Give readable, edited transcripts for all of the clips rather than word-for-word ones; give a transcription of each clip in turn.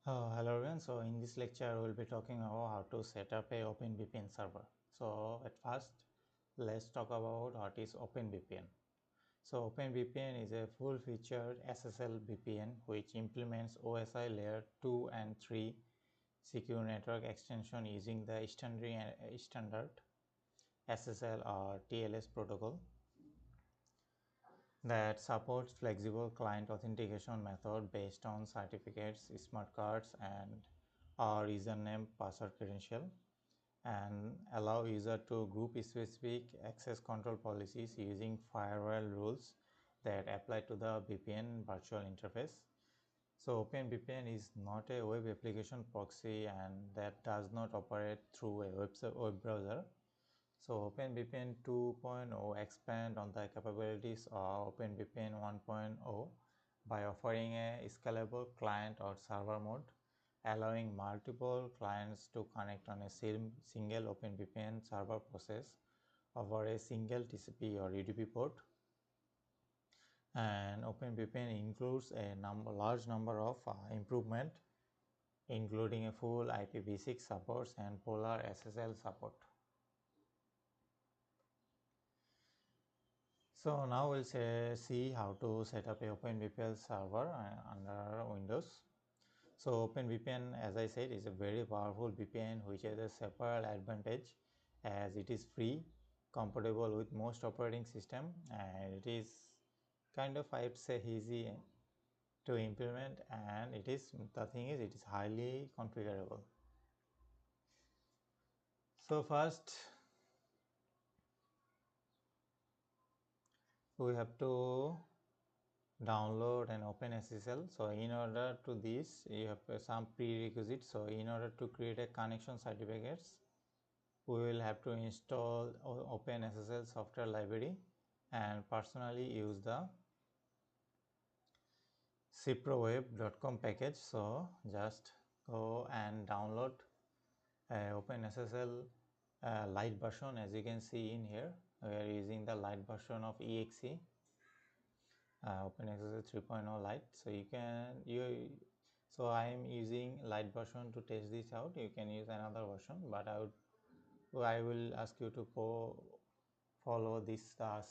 Hello everyone. So in this lecture, we'll be talking about how to set up a OpenVPN server. So at first, let's talk about what is OpenVPN. So OpenVPN is a full-featured SSL VPN which implements OSI layer 2 and 3 secure network extension using the standard SSL or TLS protocol that supports flexible client authentication method based on certificates, smart cards, and or username password credential, and allow user to group specific access control policies using firewall rules that apply to the VPN virtual interface. So OpenVPN is not a web application proxy and that does not operate through a web browser. So OpenVPN 2.0 expand on the capabilities of OpenVPN 1.0 by offering a scalable client or server mode, allowing multiple clients to connect on a single OpenVPN server process over a single TCP or UDP port. And OpenVPN includes a large number of improvement, including a full IPv6 supports and polar SSL support. So now we'll see how to set up a OpenVPN server under Windows. So OpenVPN, as I said, is a very powerful VPN which has a several advantage as it is free, compatible with most operating system, and it is kind of, I would say, easy to implement, and it is highly configurable. So first we have to download and open SSL. So in order to this, you have some prerequisites. So in order to create a connection certificates, we will have to install OpenSSL software library and personally use the ciproweb.com package. So just go and download OpenSSL light version. As you can see in here, we are using the light version of exe. OpenSSL 3.0 Lite. So I am using light version to test this out. You can use another version, but I will ask you to follow this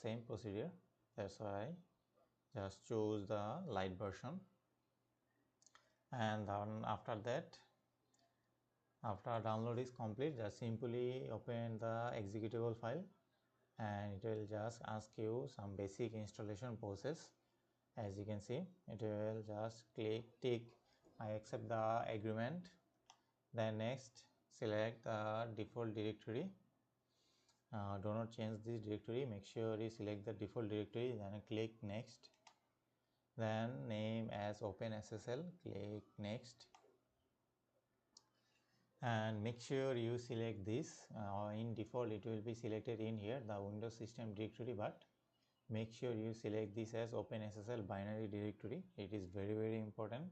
same procedure. That's why I just choose the light version, and then after that, after download is complete, just simply open the executable file, and it will just ask you some basic installation process. As you can see, it will just tick I accept the agreement. Then next, select the default directory. Do not change this directory, make sure you select the default directory, then click next. Then name as OpenSSL, click next, and make sure you select this. In default it will be selected in here, the Windows system directory, but make sure you select this as OpenSSL binary directory. It is very important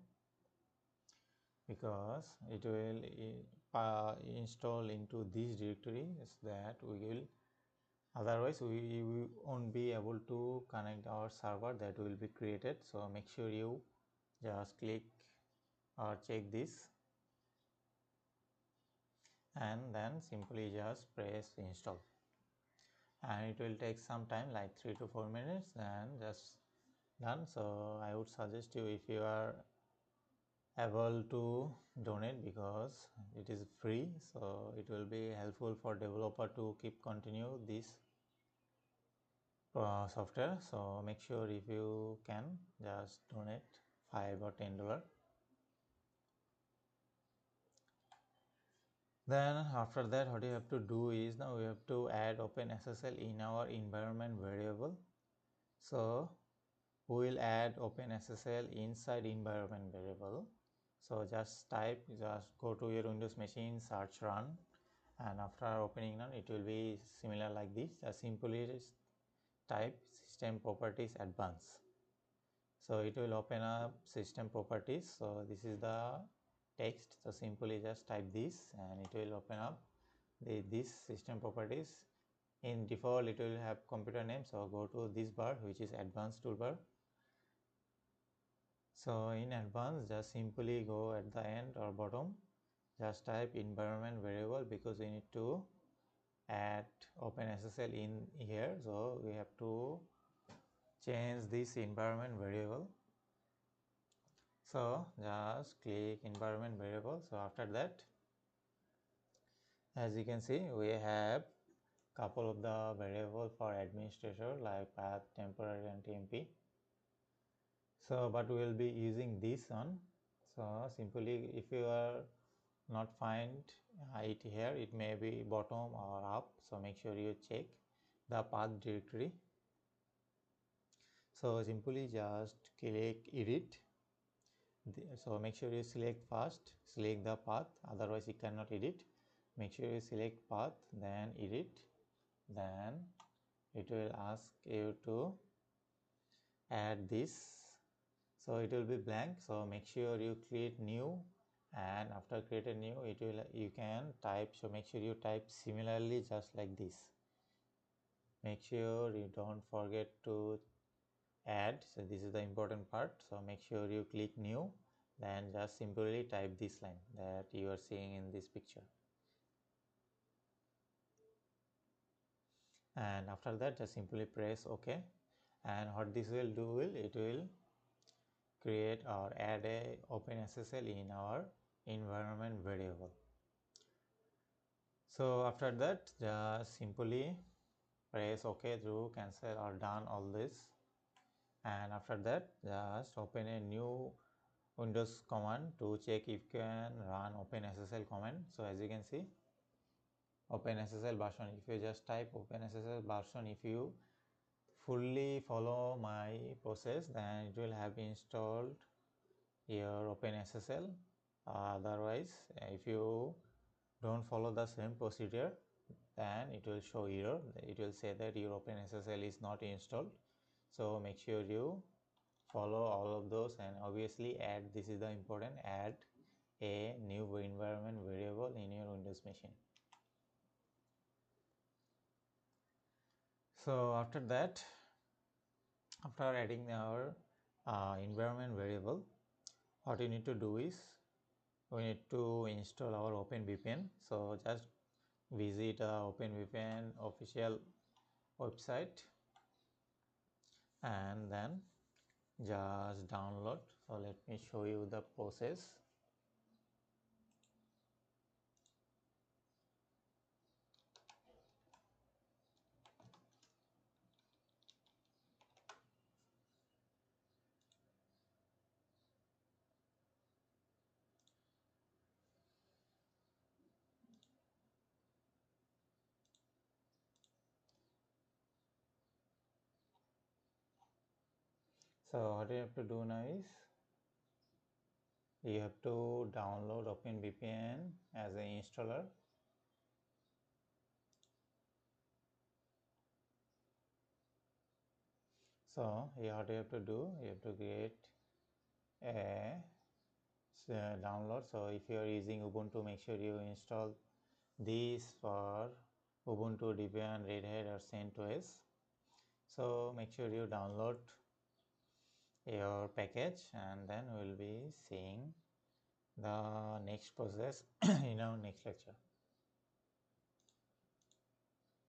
because it will install into this directory, that we will, otherwise we won't be able to connect our server that will be created. So make sure you just click or check this, and then simply just press install, and it will take some time, like 3 to 4 minutes, and just done. So I would suggest you, if you are able to donate, because it is free, so it will be helpful for developer to keep continue this software. So make sure, if you can, just donate $5 or $10. Then after that, what you have to do is, now we have to add OpenSSL in our environment variable. So we will add OpenSSL inside environment variable. So just go to your Windows machine, search run, and after opening run, it will be similar like this. Just simply type system properties advanced. So it will open up system properties. So this is the text. So simply just type this, and it will open up this system properties. In default, it will have computer name. So go to this bar, which is advanced toolbar. So in advance, just simply go at the end or bottom, just type environment variable because we need to add OpenSSL in here. So we have to change this environment variable. So just click environment variable. So after that, as you can see, we have couple of the variable for administrator like path, temporary and TMP. So but we will be using this one. So simply if you are not find it here, it may be bottom or up, so make sure you check the path directory. So simply just click edit. So make sure you select first, select the path, otherwise you cannot edit. Make sure you select path, then edit, then it will ask you to add this. So it will be blank, so make sure you create new, and after creating new, it will, you can type. So make sure you type similarly just like this. Make sure you don't forget to add. So this is the important part. So make sure you click new, then just simply type this line that you are seeing in this picture, and after that just simply press OK. And what this will do, it will create or add a OpenSSL in our environment variable. So after that, just simply press OK to cancel or done all this, and after that just open a new Windows command to check if you can run OpenSSL command. So as you can see, OpenSSL version, if you just type OpenSSL version, if you fully follow my process, then it will have installed your OpenSSL. Otherwise, if you don't follow the same procedure, then it will show error. It will say that your OpenSSL is not installed. So make sure you follow all of those, and obviously add, this is the important, add a new environment variable in your Windows machine. So after that, after adding our environment variable, what you need to do is we need to install our OpenVPN. So just visit OpenVPN official website and then just download. So let me show you the process. So what you have to do now is you have to download OpenVPN as an installer. So here what you have to do, you have to create a download. So if you are using Ubuntu, make sure you install this for Ubuntu, Debian, Red Hat or CentOS. So make sure you download your package, and then we will be seeing the next process in our next lecture.